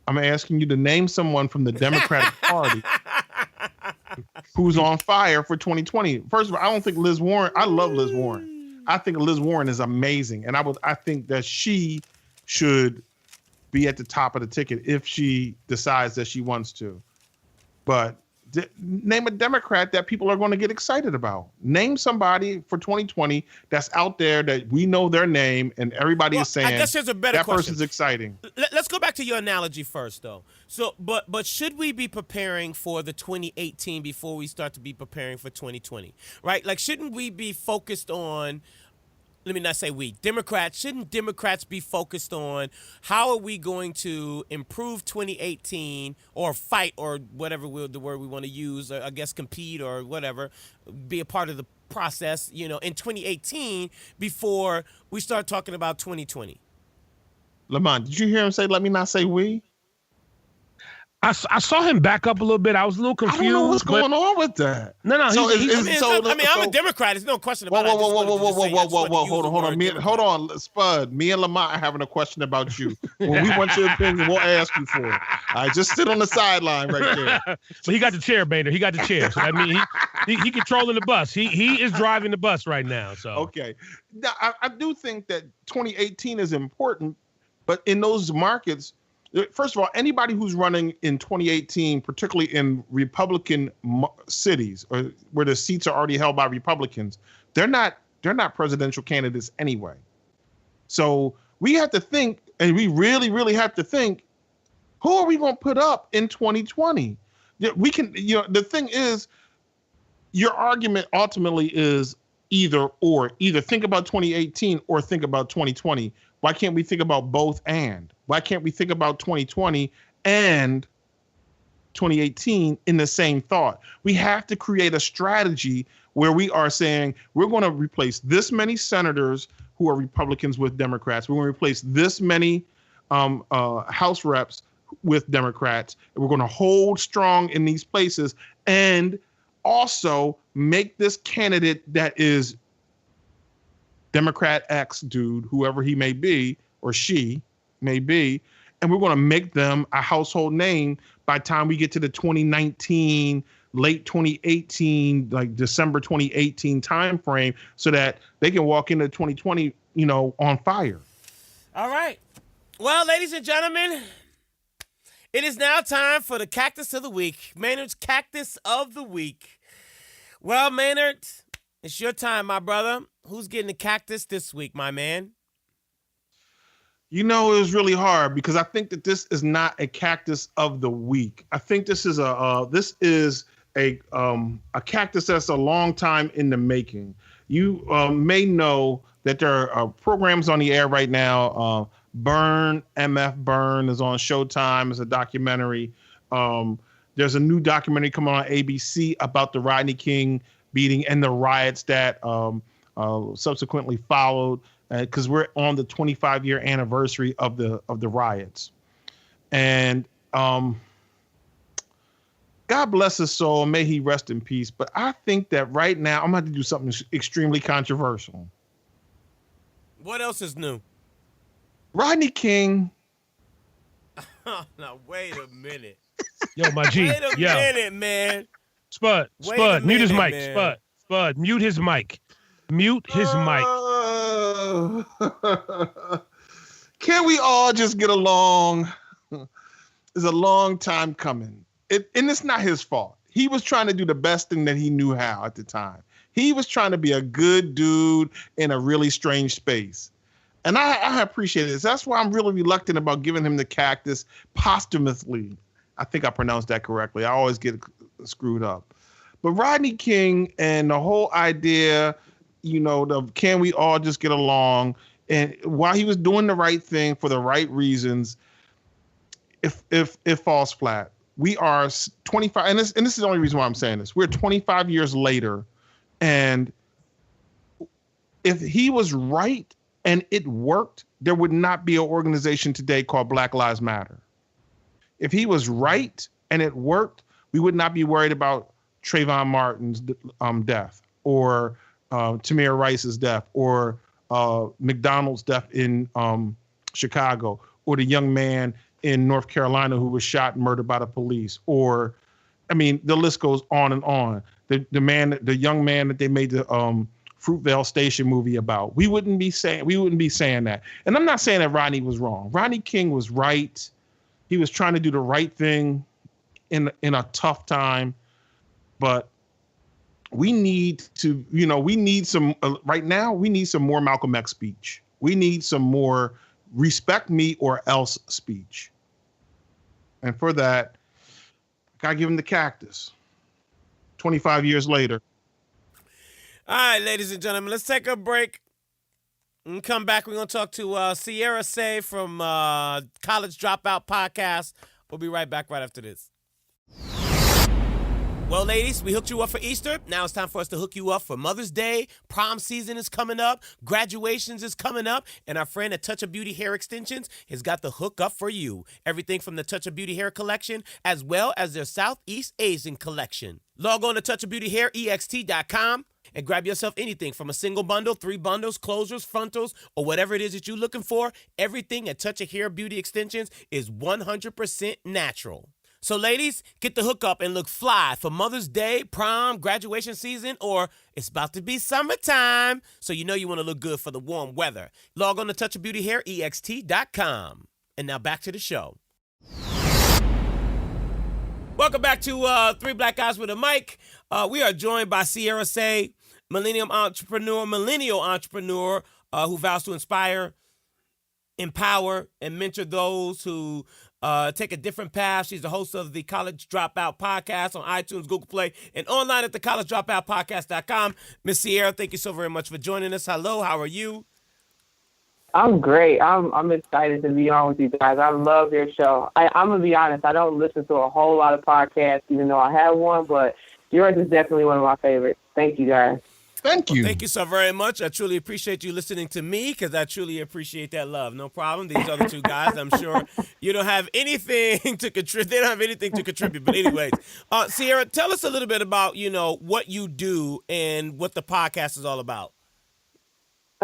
I'm asking you to name someone from the Democratic Party who's on fire for 2020. First of all, I don't think Liz Warren. I love Liz Warren. I think Liz Warren is amazing, and I think that she should be at the top of the ticket if she decides that she wants to. But name a Democrat that people are going to get excited about. Name somebody for 2020 that's out there that we know their name and everybody is saying, I guess there's a better that question. person's exciting. Let's go back to your analogy first, though. So, but should we be preparing for the 2018 before we start to be preparing for 2020, right? Like, shouldn't we be focused on, let me not say we, Democrats, shouldn't Democrats be focused on how are we going to improve 2018 or fight or whatever the word we want to use, or I guess compete or whatever, be a part of the process, in 2018 before we start talking about 2020? Lamont, did you hear him say, let me not say we? I saw him back up a little bit. I was a little confused. I don't know what's going on with that. No. I'm a Democrat. There's no question about it. Whoa. Hold on, Spud. Me and Lamont are having a question about you. When we want your opinion, we'll ask you for it. I just sit on the sideline right there. But he got the chair, Bader. He got the chair. So I mean, he controlling the bus. He is driving the bus right now. So okay. Now, I do think that 2018 is important, but in those markets. First of all, anybody who's running in 2018, particularly in Republican cities or where the seats are already held by Republicans, they're not presidential candidates anyway. So we have to think, and we really, really have to think, who are we going to put up in 2020? We can, the thing is, your argument ultimately is either think about 2018 or think about 2020. Why can't we think about both and? Why can't we think about 2020 and 2018 in the same thought? We have to create a strategy where we are saying we're going to replace this many senators who are Republicans with Democrats. We're going to replace this many House reps with Democrats. We're going to hold strong in these places and also make this candidate that is Democrat X dude, whoever he may be or she may be, and we're going to make them a household name by the time we get to the 2019, late 2018, like December 2018 timeframe, so that they can walk into 2020, on fire. All right. Well, ladies and gentlemen, it is now time for the Cactus of the Week. Maynard's Cactus of the Week. Well, Maynard, it's your time, my brother. Who's getting the cactus this week, my man? It was really hard because I think that this is not a cactus of the week. I think this is a cactus that's a long time in the making. You may know that there are programs on the air right now. Burn, MF Burn is on Showtime. It's a documentary. There's a new documentary coming on ABC about the Rodney King beating and the riots that subsequently followed, because we're on the 25-year anniversary of the riots. And God bless his soul, may he rest in peace. But I think that right now I'm going to have to do something extremely controversial. What else is new? Rodney King. Now, wait a minute. Yo, my G. Wait a minute, man. Spud, mute his mic. Man. Spud, mute his mic. Mute his mic. Can we all just get along? It's a long time coming. And it's not his fault. He was trying to do the best thing that he knew how at the time. He was trying to be a good dude in a really strange space. And I appreciate this. That's why I'm really reluctant about giving him the cactus posthumously. I think I pronounced that correctly. I always get screwed up. But Rodney King and the whole idea, can we all just get along? And while he was doing the right thing for the right reasons, if it falls flat, we are 25, and this is the only reason why I'm saying this. We're 25 years later, and if he was right and it worked, there would not be an organization today called Black Lives Matter. If he was right and it worked, we would not be worried about Trayvon Martin's death, or Tamir Rice's death, or McDonald's death in Chicago, or the young man in North Carolina who was shot and murdered by the police, or, the list goes on and on. The young man that they made the Fruitvale Station movie about. We wouldn't be saying that. And I'm not saying that Rodney was wrong. Rodney King was right. He was trying to do the right thing in a tough time, but we need to, we need some, right now, we need some more Malcolm X speech. We need some more respect me or else speech. And for that, gotta give him the cactus. 25 years later. All right, ladies and gentlemen, let's take a break and come back. We're going to talk to Cierra Seay from College Dropout Podcast. We'll be right back right after this. Well, ladies, we hooked you up for Easter. Now it's time for us to hook you up for Mother's Day. Prom season is coming up. Graduations is coming up. And our friend at Touch of Beauty Hair Extensions has got the hook up for you. Everything from the Touch of Beauty Hair collection, as well as their Southeast Asian collection. Log on to touchofbeautyhairext.com and grab yourself anything from a single bundle, 3 bundles, closures, frontals, or whatever it is that you're looking for. Everything at Touch of Hair Beauty Extensions is 100% natural. So ladies, get the hookup and look fly for Mother's Day, prom, graduation season, or it's about to be summertime, so you know you want to look good for the warm weather. Log on to touchofbeautyhairext.com. And now back to the show. Welcome back to Three Black Guys with a Mic. We are joined by Cierra Seay, millennial entrepreneur who vows to inspire, empower, and mentor those who take a different path. She's the host of the College Dropout Podcast on iTunes, Google Play, and online at the collegedropoutpodcast.com. Miss Cierra, thank you so very much for joining us. Hello, how are you? I'm great. I'm excited to be on with you guys. I love your show. I'm going to be honest, I don't listen to a whole lot of podcasts, even though I have one, but yours is definitely one of my favorites. Thank you, guys. Thank you. Thank you so very much. I truly appreciate you listening to me because I truly appreciate that love. No problem. These other two guys, I'm sure you don't have anything to contribute. They don't have anything to contribute. But anyways, Cierra, tell us a little bit about, what you do and what the podcast is all about.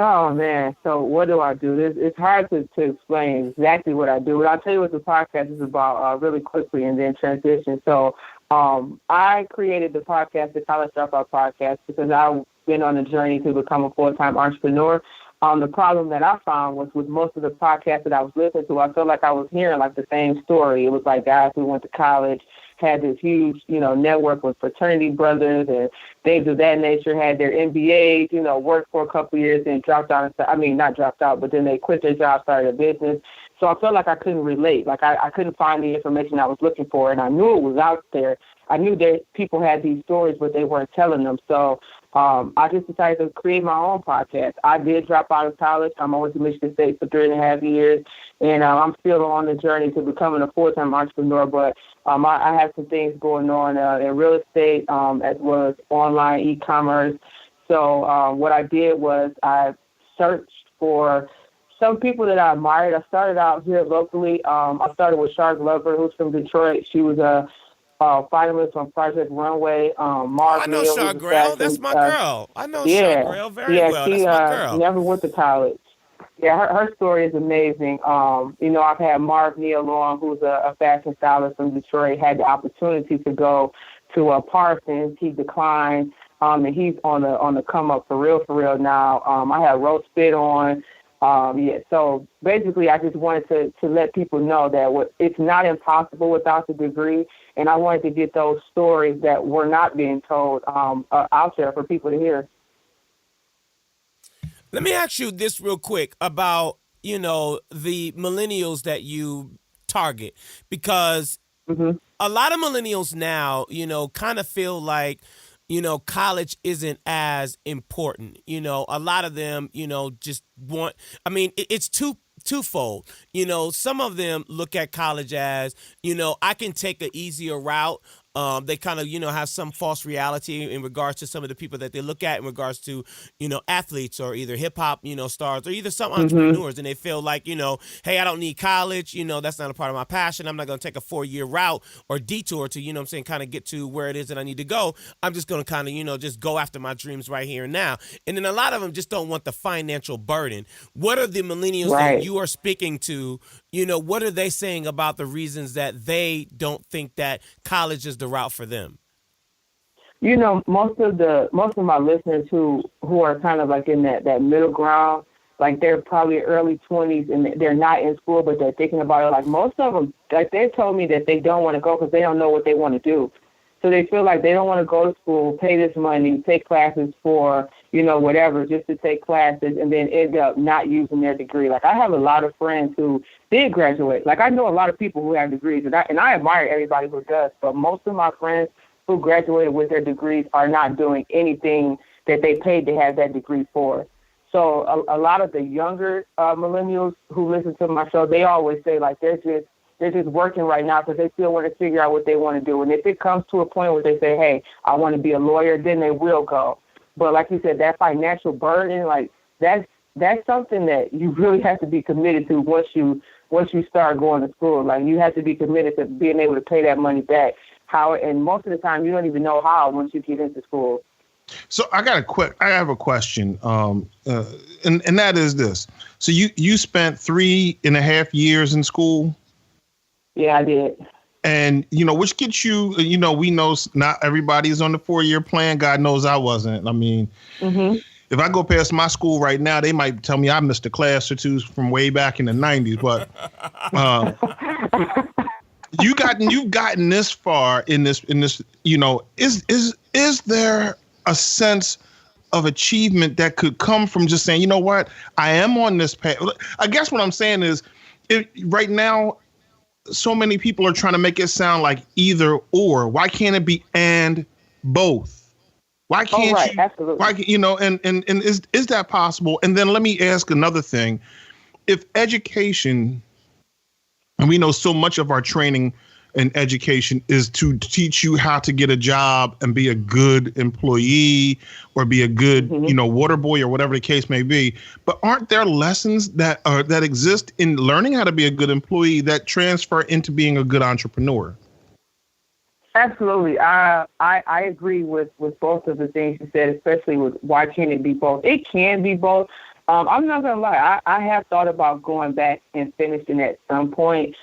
Oh man, so what do I do? It's hard to explain exactly what I do, but I'll tell you what the podcast is about really quickly and then transition. So I created the podcast, the College Dropout Podcast, because I've been on a journey to become a full-time entrepreneur. The problem that I found was with most of the podcasts that I was listening to, I felt like I was hearing like the same story. It was like guys who went to college, had this huge, network with fraternity brothers and things of that nature, had their MBAs, worked for a couple of years and dropped out. Not dropped out, but then they quit their job, started a business. So I felt like I couldn't relate. Like I couldn't find the information I was looking for, and I knew it was out there. I knew that people had these stories, but they weren't telling them. So I just decided to create my own podcast. I did drop out of college. I went to Michigan State for 3.5 years, and I'm still on the journey to becoming a full-time entrepreneur. But I have some things going on in real estate as well as online e-commerce. So what I did was I searched for some people that I admired. I started out here locally. I started with Shark Lover, who's from Detroit. She was a finalist on Project Runway. Mark I know Neal, Shark Grail. That's my girl. I know Shark Grail very well. She, That's my girl. Never went to college. Yeah, her story is amazing. I've had Mark Neal on, who's a fashion stylist from Detroit, had the opportunity to go to Parsons. He declined, and he's on the come up for real now. I had Rose Spit on. So basically I just wanted to let people know that it's not impossible without the degree, and I wanted to get those stories that were not being told out there for people to hear. Let me ask you this real quick about, the millennials that you target, because a lot of millennials now, kind of feel like, college isn't as important. A lot of them, just want, it's twofold. Some of them look at college as, I can take an easier route. They kind of, have some false reality in regards to some of the people that they look at in regards to, athletes or either hip hop, stars or either some entrepreneurs. And they feel like, hey, I don't need college. That's not a part of my passion. I'm not going to take a 4-year route or detour to, kind of get to where it is that I need to go. I'm just going to kind of, just go after my dreams right here and now. And then a lot of them just don't want the financial burden. What are the millennials that you are speaking to? What are they saying about the reasons that they don't think that college is the route for them? Most of my listeners who are kind of like in that middle ground, like they're probably early 20s and they're not in school, but they're thinking about it. Like most of them, like they told me that they don't want to go because they don't know what they want to do. So they feel like they don't want to go to school, pay this money, take classes for, whatever, just to take classes and then end up not using their degree. Like I have a lot of friends who did graduate. Like I know a lot of people who have degrees, and I admire everybody who does, but most of my friends who graduated with their degrees are not doing anything that they paid to have that degree for. So a lot of the younger millennials who listen to my show, they always say like they're just working right now because they still want to figure out what they want to do. And if it comes to a point where they say, hey, I want to be a lawyer, then they will go. But like you said, that financial burden, like that's something that you really have to be committed to once you start going to school. Like you have to be committed to being able to pay that money back. And most of the time you don't even know how once you get into school. So I have a question. And that is this. So you spent 3.5 years in school? Yeah, I did. And, which gets you, we know not everybody's on the 4-year plan. God knows I wasn't. If I go past my school right now, they might tell me I missed a class or two from way back in the 90s. But you've gotten this far in this, is there a sense of achievement that could come from just saying, you know what, I am on this path? I guess what I'm saying is right now, so many people are trying to make it sound like either or. Why can't it be and both? Why can't you? Absolutely. Why, and is that possible? And then let me ask another thing. If education, and we know so much of our training in education is to teach you how to get a job and be a good employee or be a good, water boy or whatever the case may be. But aren't there lessons that exist in learning how to be a good employee that transfer into being a good entrepreneur? Absolutely. I agree with both of the things you said, especially with why can't it be both? It can be both. I'm not going to lie. I have thought about going back and finishing at some point.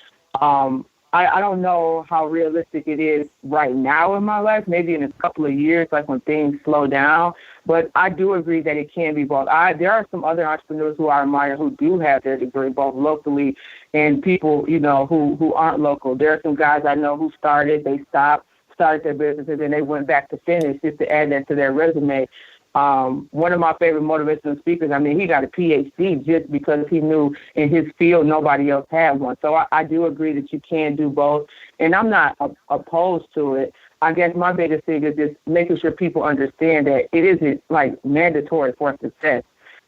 I don't know how realistic it is right now in my life, maybe in a couple of years, like when things slow down. But I do agree that it can be both. There are some other entrepreneurs who I admire who do have their degree both locally and people, who aren't local. There are some guys I know who started their business, and then they went back to finish just to add that to their resume. One of my favorite motivational speakers, he got a PhD just because he knew in his field nobody else had one. So I do agree that you can do both, and I'm not opposed to it. I guess my biggest thing is just making sure people understand that it isn't like mandatory for success.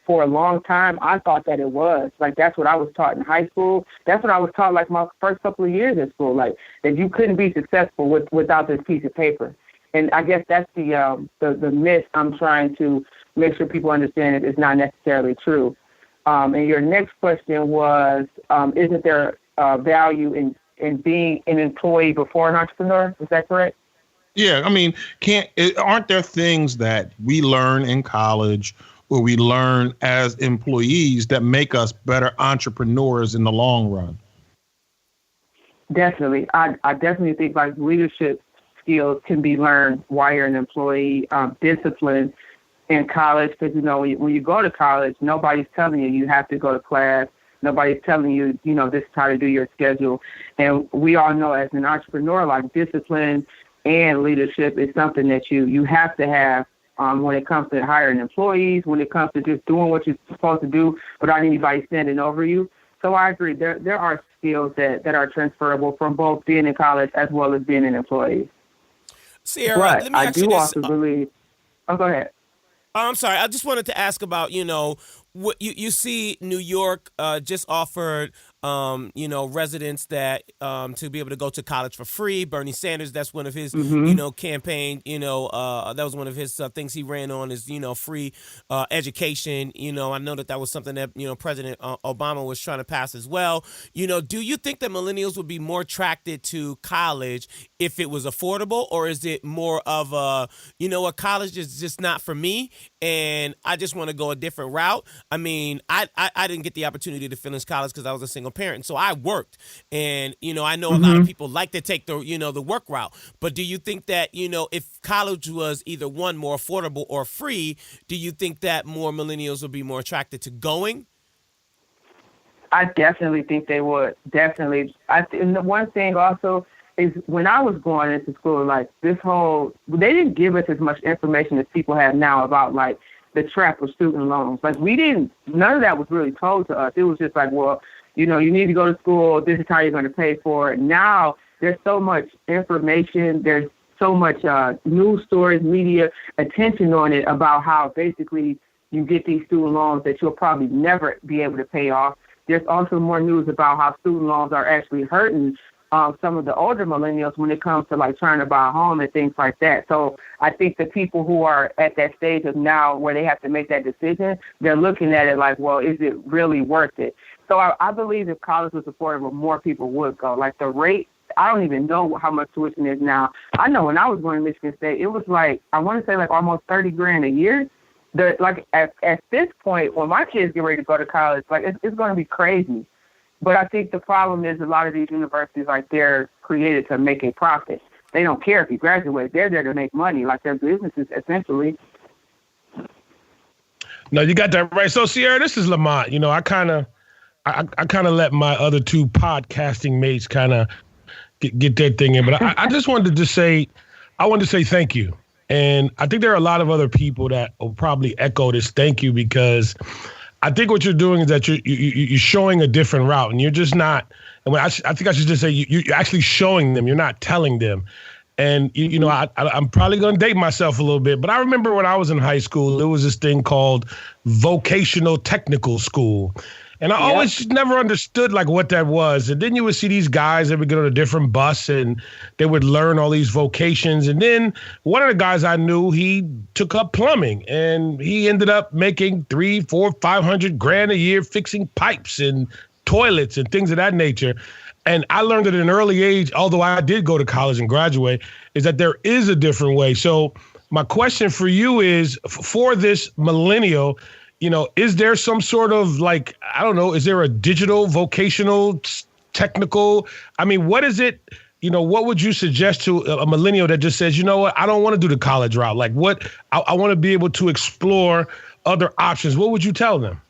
For a long time, I thought that it was. Like, that's what I was taught in high school. That's what I was taught, like, my first couple of years in school, like, that you couldn't be successful without this piece of paper. And I guess that's the myth I'm trying to make sure people understand that it's not necessarily true. And your next question was, isn't there value in being an employee before an entrepreneur? Is that correct? Yeah, aren't there things that we learn in college or we learn as employees that make us better entrepreneurs in the long run? Definitely. I definitely think like leadership skills can be learned while you're an employee. Discipline in college, because, when you go to college, nobody's telling you have to go to class. Nobody's telling you, this is how to do your schedule. And we all know as an entrepreneur, like discipline and leadership is something that you have to have when it comes to hiring employees, when it comes to just doing what you're supposed to do without anybody standing over you. So I agree. There are skills that are transferable from both being in college as well as being an employee. Sierra, but let me I ask you do this. also believe. Oh, go ahead. I'm sorry. I just wanted to ask about, what you see New York just offered, residents that to be able to go to college for free. Bernie Sanders, that's one of his, campaign, that was one of his things he ran on is, free education. I know that was something that, President Obama was trying to pass as well. Do you think that millennials would be more attracted to college if it was affordable, or is it more of a, college is just not for me and I just want to go a different route? I didn't get the opportunity to finish college because I was a single parent. So I worked. And, I know a lot of people like to take the, the work route. But do you think that, if college was either one, more affordable or free, do you think that more millennials would be more attracted to going? I definitely think they would. Definitely. And the one thing also is when I was going into school, like they didn't give us as much information as people have now about like the trap of student loans. Like none of that was really told to us. It was just like, well, you need to go to school. This is how you're going to pay for it. Now there's so much information. There's so much news stories, media attention on it about how basically you get these student loans that you'll probably never be able to pay off. There's also more news about how student loans are actually hurting some of the older millennials when it comes to like trying to buy a home and things like that. So I think the people who are at that stage of now where they have to make that decision, they're looking at it like, well, is it really worth it? So I believe if college was affordable, more people would go. Like the rate, I don't even know how much tuition is now. I know when I was going to Michigan State, it was like, I want to say like almost $30,000 a year. At this point, when my kids get ready to go to college, like it's going to be crazy. But I think the problem is a lot of these universities, like they're created to make a profit. They don't care if you graduate. They're there to make money, like their businesses essentially. No, you got that right. So Sierra, this is Lamont. I kind of let my other two podcasting mates kind of get their thing in. But I just wanted to say thank you. And I think there are a lot of other people that will probably echo this thank you, because I think what you're doing is that you're showing a different route, and you're just not. And I think I should just say you're actually showing them. You're not telling them. And I'm probably going to date myself a little bit, but I remember when I was in high school, there was this thing called vocational technical school, And I always just never understood like what that was. And then you would see these guys that would get on a different bus and they would learn all these vocations. And then one of the guys I knew, he took up plumbing and he ended up making 300, 400, 500 grand a year fixing pipes and toilets and things of that nature. And I learned at an early age, although I did go to college and graduate, is that there is a different way. So my question for you is, for this millennial, you know, is there some sort of like, I don't know, is there a digital, vocational, technical? I mean, what is it? You know, what would you suggest to a millennial that just says, you know what, I don't want to do the college route. Like what, I want to be able to explore other options. What would you tell them?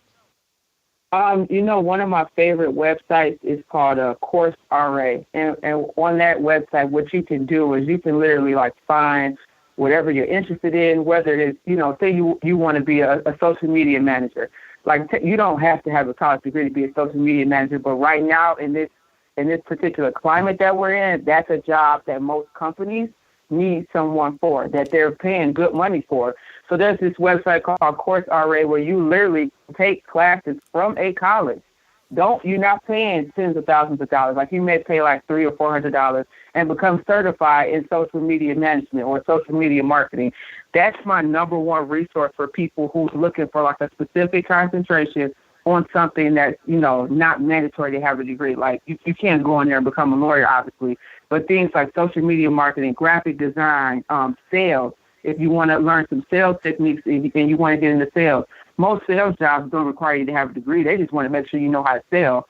You know, one of my favorite websites is called Course RA. And on that website, what you can do is you can literally like find whatever you're interested in, whether it's, you know, say you want to be a social media manager. Like you don't have to have a college degree to be a social media manager, but right now in this particular climate that we're in, that's a job that most companies need someone for, that they're paying good money for. So there's this website called Course RA where you literally take classes from a college. You're not paying tens of thousands of dollars. Like you may pay like $300 or $400 and become certified in social media management or social media marketing. That's my number one resource for people who's looking for like a specific concentration on something that's, you know, not mandatory to have a degree. Like you can't go in there and become a lawyer, obviously, but things like social media marketing, graphic design, sales. If you want to learn some sales techniques and you want to get into sales, most sales jobs don't require you to have a degree. They just want to make sure you know how to sell.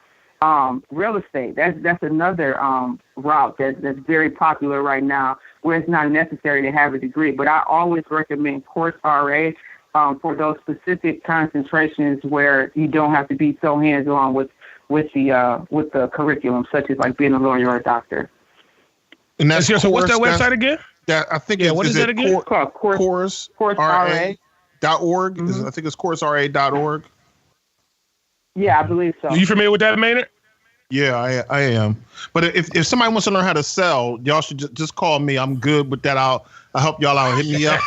Real estate, that's another route that's very popular right now, where it's not necessary to have a degree. But I always recommend Course RA for those specific concentrations where you don't have to be so hands-on with the curriculum, such as like being a lawyer or a doctor. And that's so what's that website again? That I think what is that again? CourseRA.org. Mm-hmm. I think it's CourseRA.org. Yeah, I believe so. Are you familiar with that, Maynard? Yeah, I am. But if somebody wants to learn how to sell, y'all should just call me. I'm good with that. I'll help y'all out. Hit me up.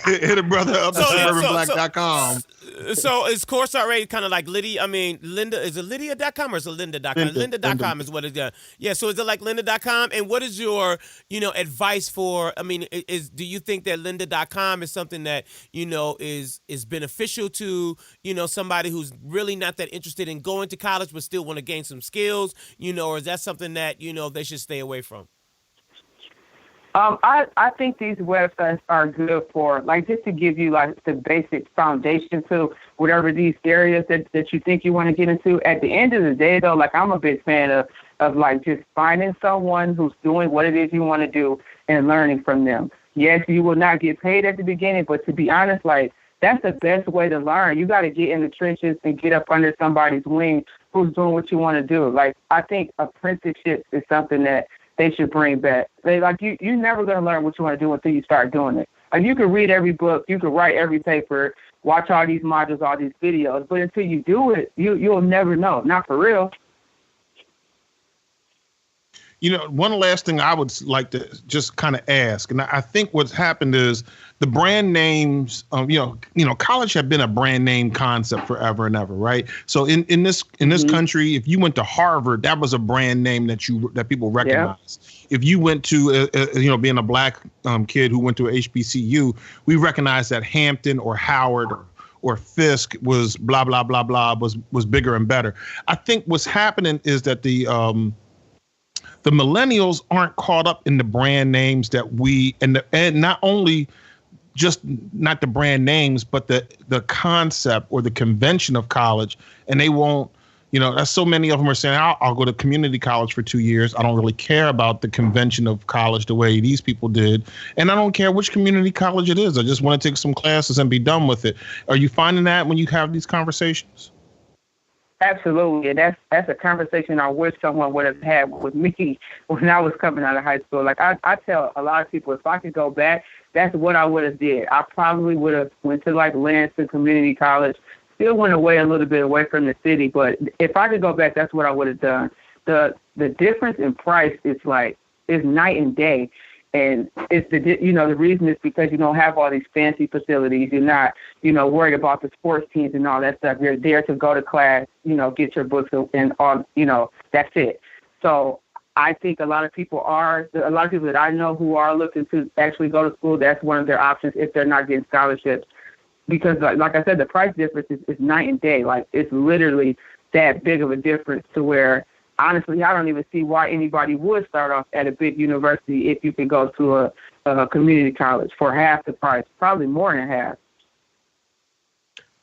Hit a brother up at suburbanblack.com. So is Course RA kind of like Lydia? I mean, Linda, is it Lydia.com or is it Lynda.com? Lynda.com is what it's done. Yeah, so is it like Lynda.com? And what is your, you know, advice for, I mean, do you think that Lynda.com is something that, you know, is beneficial to, you know, somebody who's really not that interested in going to college but still want to gain some skills, you know, or is that something that, you know, they should stay away from? I think these websites are good for, like, just to give you, like, the basic foundation to whatever these areas that you think you want to get into. At the end of the day, though, like, I'm a big fan of like, just finding someone who's doing what it is you want to do and learning from them. Yes, you will not get paid at the beginning, but to be honest, like, that's the best way to learn. You got to get in the trenches and get up under somebody's wing who's doing what you want to do. Like, I think apprenticeship is something that they should bring back. You're never going to learn what you want to do until you start doing it. Like, you can read every book, you can write every paper, watch all these modules, all these videos, but until you do it, you'll never know. Not for real. You know, one last thing I would like to just kind of ask, and I think what's happened is the brand names. You know, college had been a brand name concept forever and ever, right? So in this country, if you went to Harvard, that was a brand name that people recognize. Yeah. If you went to being a black kid who went to a HBCU, we recognize that Hampton or Howard or Fisk was blah blah blah blah was bigger and better. I think what's happening is that the millennials aren't caught up in the brand names that and not only just not the brand names, but the concept or the convention of college. And they won't, you know, that's so many of them are saying, I'll go to community college for 2 years. I don't really care about the convention of college the way these people did. And I don't care which community college it is. I just want to take some classes and be done with it. Are you finding that when you have these conversations? Absolutely. And that's a conversation I wish someone would have had with me when I was coming out of high school. Like, I tell a lot of people, if I could go back, that's what I would have did. I probably would have went to like Lansing Community College, still went away a little bit away from the city. But if I could go back, that's what I would have done. The difference in price is night and day. And it's the reason is because you don't have all these fancy facilities. You're not, worried about the sports teams and all that stuff. You're there to go to class, get your books and all, that's it. So I think a lot of people that I know who are looking to actually go to school, that's one of their options if they're not getting scholarships. Because like I said, the price difference is night and day. Like, it's literally that big of a difference to where, honestly, I don't even see why anybody would start off at a big university if you could go to a community college for half the price, probably more than half.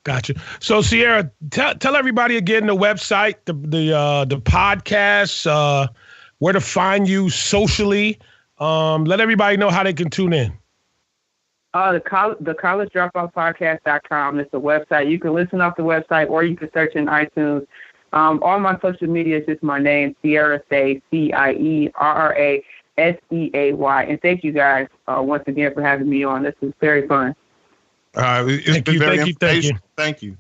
Gotcha. So, Cierra, tell everybody again the website, the podcast, where to find you socially. Let everybody know how they can tune in. The collegedropoutpodcast.com is the website. You can listen off the website, or you can search in iTunes. All my social media is just my name, Cierra Seay, Cierraseay. And thank you guys once again for having me on. This was very fun. It's been very informational. Thank you.